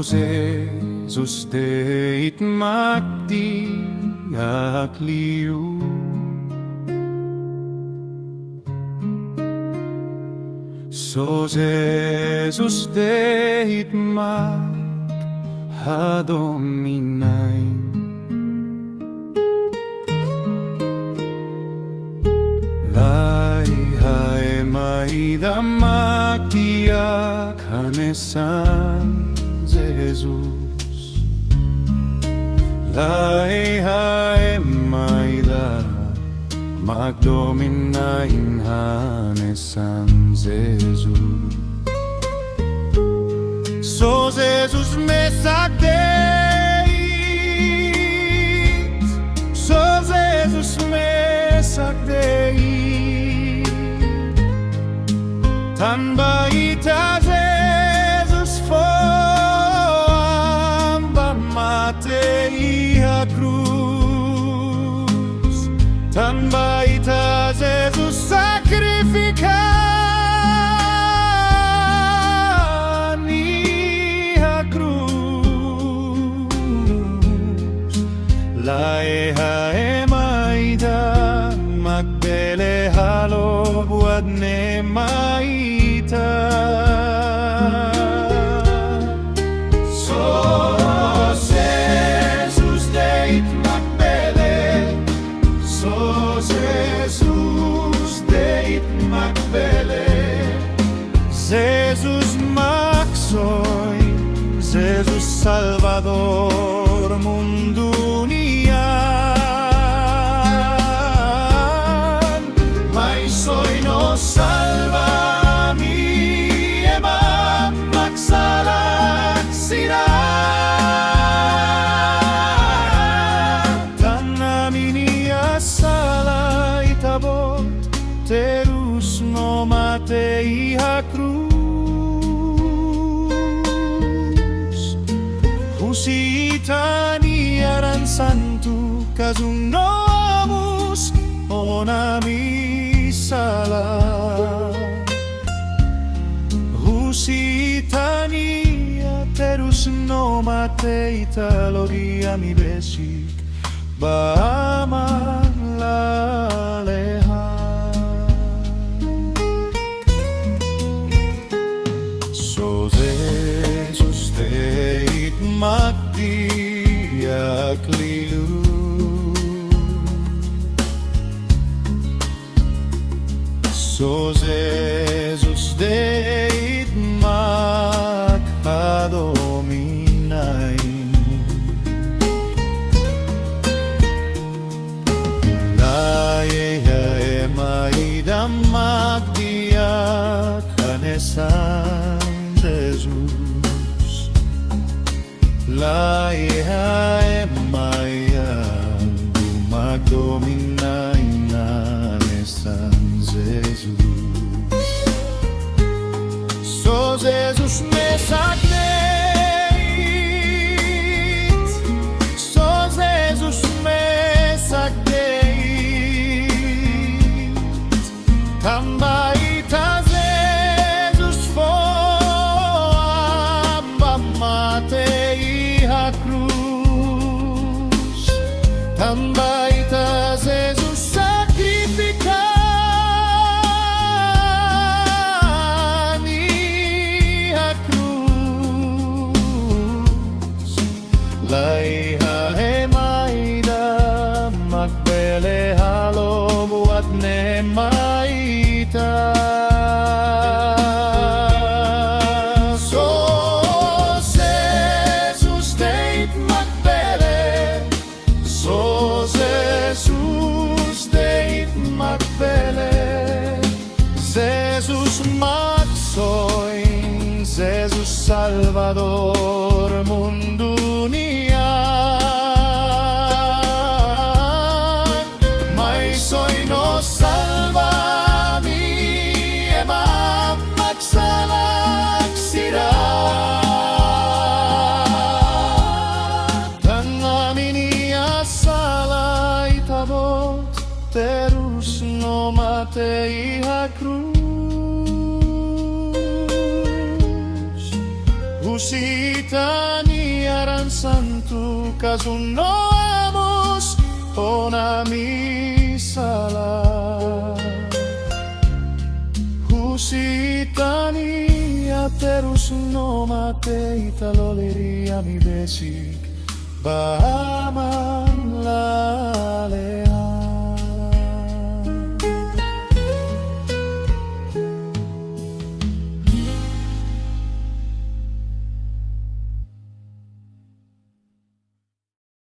Jeesus teid magtiak liu. Jeesus teid maghadominain. Lai maida magtiak hanesan Jesus. Lai maida magdominain hanesan Jesus. So Jesus me sagdeit, so Jesus me sagdeit, tanpa ita Jesus amba matei a cruz, tanpa ita Jesus sacrificar. Lai maida magbele halo buat ne maita. So Jesus deit magbele, so Jesus deit magbele, Jesus maksoy, Jesus Salvador mundo. Salva mi ema magsalak sila, tanami asala itabot terus no matei a cruz. Husitani aran santu kazung nomus onami salah. Husitania terus no mateita logia mi besik Bahama lalehan. So Jesus teit magtiak lilu. So Jesus deit maghadominain. Lai maida magtiak hanesan Jesus. Lai maida magdominain hanesan Jesus. So Jesus me sagdeit, so Jesus me sagdeit, tanpa ita Jesus amba matei a cruz, tanpa ita Jesus sacrificar. Lai maida magbele halo buat ne maita. So Jesus deit magbele, so Jesus deit magbele, Jesus maksoy, Jesus Salvador mundo. Salva mi ema magsalak sila, tanami asala itabot terus no matei a cruz. Husitani aran santu kazuno amos onami salah. Husitani aterus no mate italoliri ami besik Bahaman lalea.